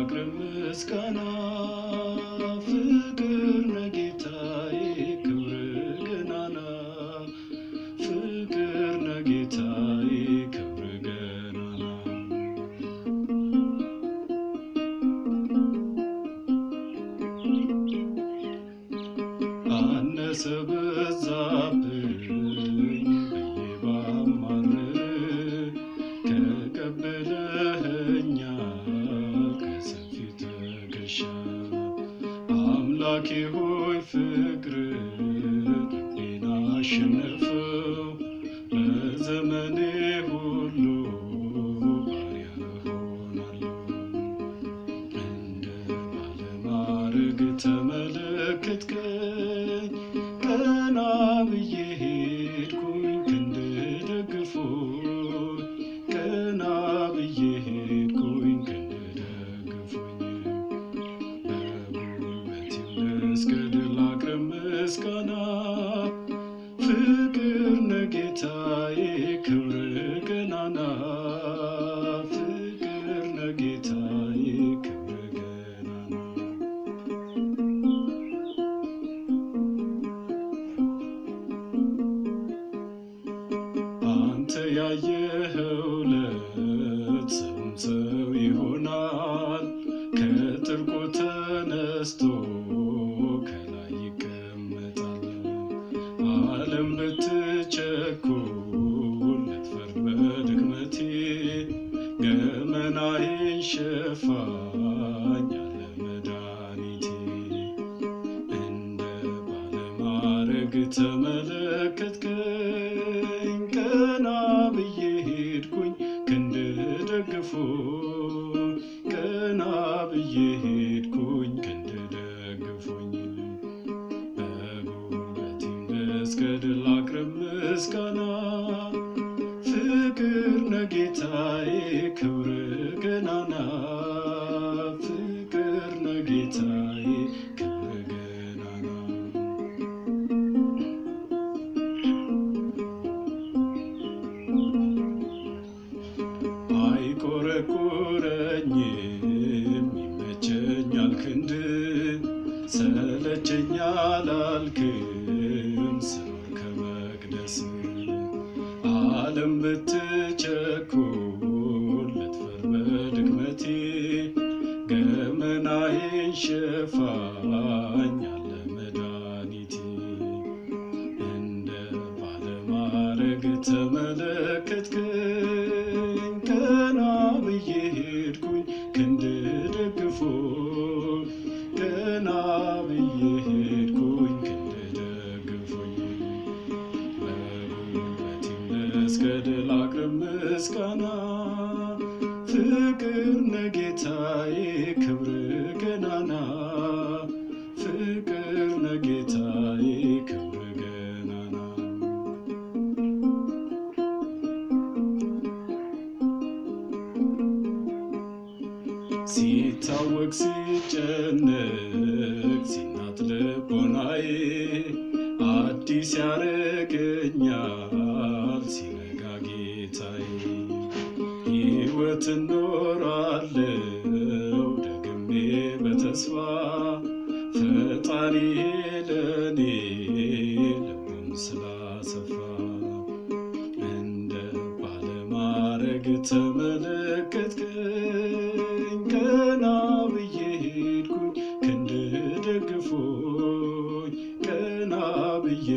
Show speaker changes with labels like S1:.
S1: ላቅርብ ምስጋና ፍቅር ነህ ጌታዬ ክብር ገናና ፍቅር ነህ ጌታዬ ክብር ገናና አነሰ በዛብኝ ብዬ ባማርር ተቀብለኸኛል ከሰፊ ትከሻ አምላኬ ሆይ ፍቅር ልቤን አሸነፈው ለዘመኔ ሁሉ ባሪያ እሆናለሁ እንደ ባለማዕረግ ተመለከትከኝ ቀና ብዬ ሄድኩኝ ክንድ ደግፎኝ ቀና ብዬ ሄድኩኝ ክንድ ደግፎኝ በጉልበቴም ልስገድ ላቅርብ ምስጋና ፍቅር ነህ ጌታዬ ክብር ገናና ፍቅር ነህ ጌታዬ ክብር ገናና አንተ ያየኸው ለት ሰውም ሰው ይሆናል ከጥልቁ ተነስቶ ከላይ ይቀመጣል ዓለም ብትቸኩል ልትፈርድ በድክመቴ ገመናዬን ሸፋኝ አለ መድኃኒቴ እንደ ባለማዕረግ ተመለከትከኝ ቀና ብዬ ሄድኩኝ ክንድ ደግፎኝ ቀና ብዬ ሄድኩኝ ክንድ ደግፎኝ በጉልበቴም ልስገድ ላቅርብ ምስጋና ፍቅር ነህ ጌታዬ ክብር ገናና ፍቅር ነህ ጌታዬ ክብር ገናና አይቆረቁረኝም ይመቸኛል ክንድ ሰለቸኝ አላልክም ስኖር ከመቅደስ ዓለም ብትቸኩል ልትፈርድ በድክመቴ ገመናዬን ሸፋኝ አለ መድኃኒቴ እንደ ባለማዕረግ ተመለከትከኝ ቀና ብዬ ሄድኩኝ ክንድ ደግፎኝ ቀና ብዬ ሄድኩኝ ክንድ ደግፎኝ በጉልበቴም ልስገድ ላቅርብ ምስጋና ፍቅር ነህ ጌታዬ ክብር ገናና ፍቅር ነህ ጌታዬ ክብር ገናና ሲታወቅ ሲጨነቅ ሲናጥ ልቦናዬ አዲስ ያረገኛል ሲነጋ ጌታዬ ሕይወት እኖራለሁ ደግሜ በተስፋ ፈጣሪዬ ለኔ ልቡን ስላሰፋ እንደ ባለማዕረግ ተመለከትከኝ ቀና ብዬ ሄድኩኝ ክንድ ደግፎኝ ቀና ብዬ